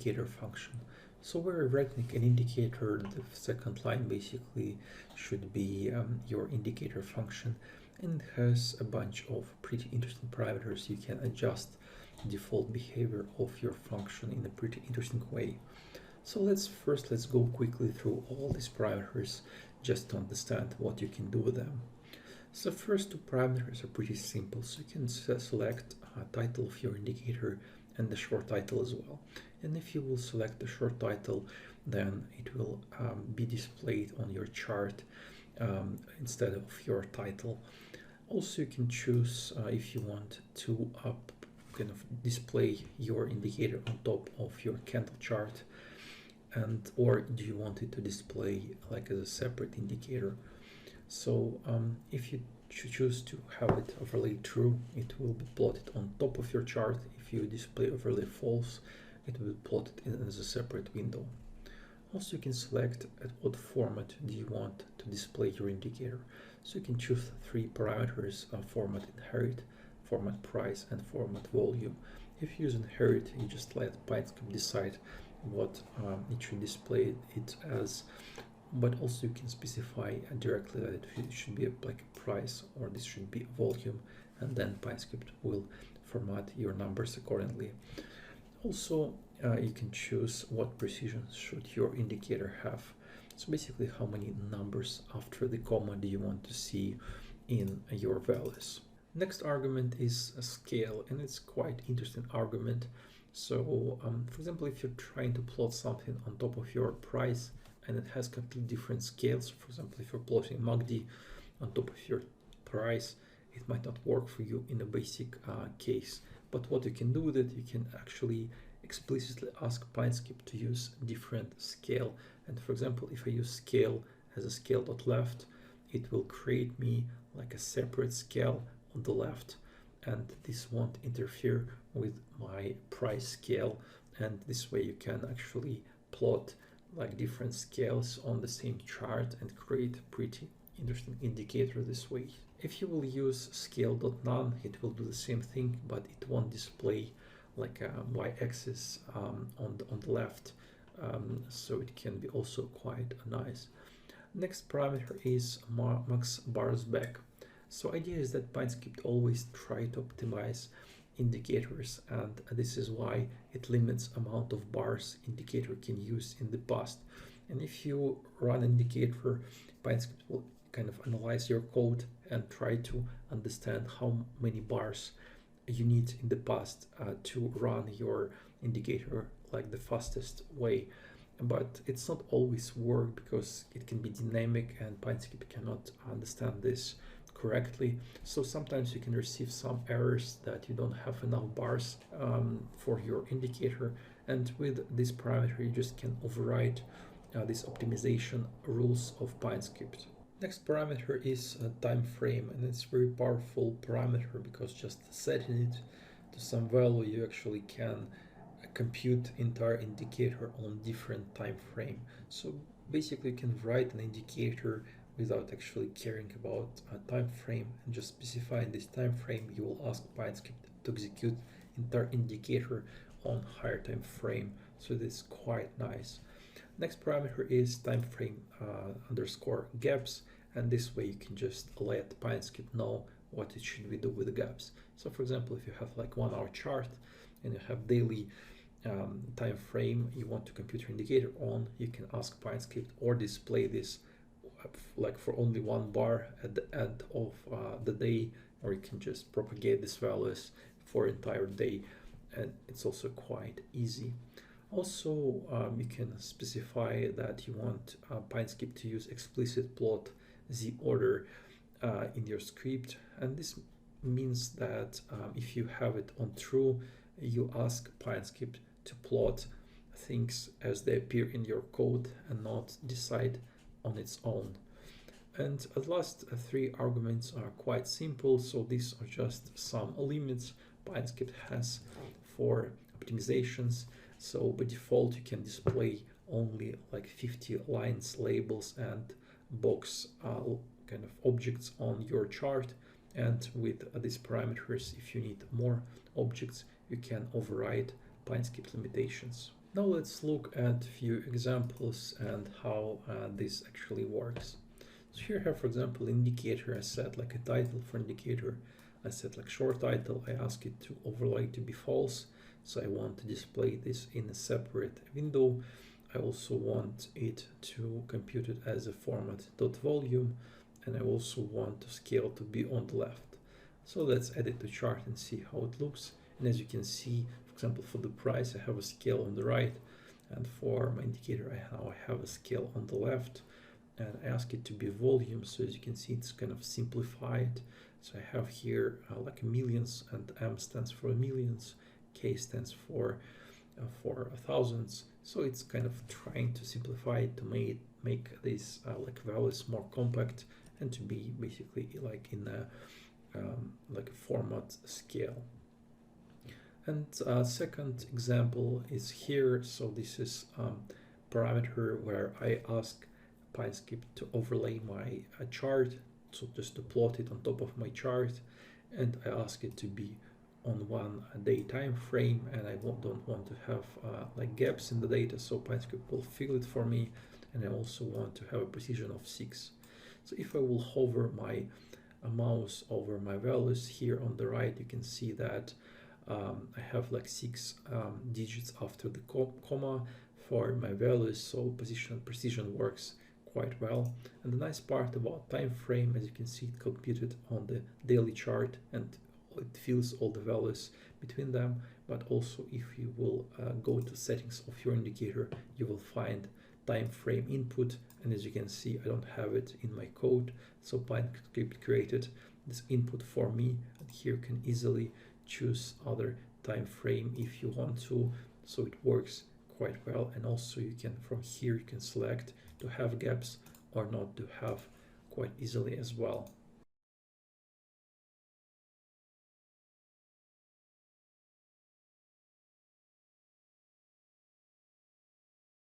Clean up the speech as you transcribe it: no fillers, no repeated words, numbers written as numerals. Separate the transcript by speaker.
Speaker 1: indicator function. So we're writing an indicator. The second line basically should be your indicator function, and it has a bunch of pretty interesting parameters. You can adjust the default behavior of your function in a pretty interesting way. So let's go quickly through all these parameters just to understand what you can do with them. So first two parameters are pretty simple. So you can select a title of your indicator and the short title as well. And if you will select the short title, then it will be displayed on your chart instead of your title. Also, you can choose if you want to kind of display your indicator on top of your candle chart, and or do you want it to display like as a separate indicator. So if you choose to have it overlay true, it will be plotted on top of your chart. If you display overlay false, it will be plotted in as a separate window. Also, you can select at what format do you want to display your indicator. So you can choose three parameters: format inherit, format price, and format volume. If you use inherit, you just let PineScript decide what it should display it as, but also you can specify directly that it should be like a price or this should be a volume, and then PineScript will format your numbers accordingly. Also, you can choose what precision should your indicator have. So basically, how many numbers after the comma do you want to see in your values. Next argument is a scale, and it's quite interesting argument. So for example, if you're trying to plot something on top of your price and it has completely different scales, for example, if you're plotting MACD on top of your price, it might not work for you in a basic case. But what you can do with it, you can actually explicitly ask PineScript to use different scale. And for example, if I use scale as a scale.left, it will create me like a separate scale on the left, and this won't interfere with my price scale. And this way you can actually plot like different scales on the same chart and create a pretty interesting indicator this way. If you will use scale.none, it will do the same thing, but it won't display like a y-axis on the left, so it can be also quite nice. Next parameter is max bars back. So idea is that PineScript always try to optimize indicators, and this is why it limits amount of bars indicator can use in the past. And if you run indicator, PineScript will kind of analyze your code and try to understand how many bars you need in the past to run your indicator like the fastest way. But it's not always work because it can be dynamic and PineScript cannot understand this correctly. So sometimes you can receive some errors that you don't have enough bars for your indicator, and with this parameter you just can override these optimization rules of PineScript. Next parameter is time frame, and it's a very powerful parameter because just setting it to some value you actually can compute entire indicator on different time frame. So basically you can write an indicator without actually caring about a time frame, and just specifying this time frame you will ask PineScript to execute entire indicator on higher time frame. So this is quite nice. Next parameter is time frame underscore gaps, and this way you can just let PineScript know what it should we do with the gaps. So for example, if you have like 1 hour chart and you have daily time frame you want to compute your indicator on, you can ask PineScript or display this like for only 1 bar at the end of the day, or you can just propagate these values for entire day, and it's also quite easy. Also, you can specify that you want PineScript to use explicit plot z order in your script, and this means that if you have it on true, you ask PineScript to plot things as they appear in your code and not decide on its own. And the last 3 arguments are quite simple, so these are just some limits PineScript has for optimizations. So by default you can display only like 50 lines, labels, and box kind of objects on your chart, and with these parameters if you need more objects you can override PineScript limitations. Now let's look at a few examples and how this actually works. So here I have, for example, indicator. I set like a title for indicator. I set like short title. I ask it to overlay to be false. So I want to display this in a separate window. I also want it to compute it as a format.volume, and I also want the scale to be on the left. So let's edit the chart and see how it looks. And as you can see, for example, for the price, I have a scale on the right, and for my indicator, I have a scale on the left, and I ask it to be volume. So as you can see, it's kind of simplified. So I have here like millions, and M stands for millions, K stands for thousands. So it's kind of trying to simplify it to make these like values more compact and to be basically like in a like a format scale. And second example is here. So this is parameter where I ask PineScript to overlay my chart, so just to plot it on top of my chart, and I ask it to be on 1 day time frame, and I don't want to have like gaps in the data, so PineScript will fill it for me, and I also want to have a precision of 6. So if I will hover my mouse over my values here on the right, you can see that I have like 6 digits after the comma for my values, so precision works quite well. And the nice part about time frame, as you can see, it computed on the daily chart and it fills all the values between them. But also if you will go to settings of your indicator, you will find time frame input, and as you can see, I don't have it in my code, so PineScript created this input for me, and here you can easily choose other time frame if you want to, so it works quite well. And also you can, from here you can select to have gaps or not to have quite easily as well.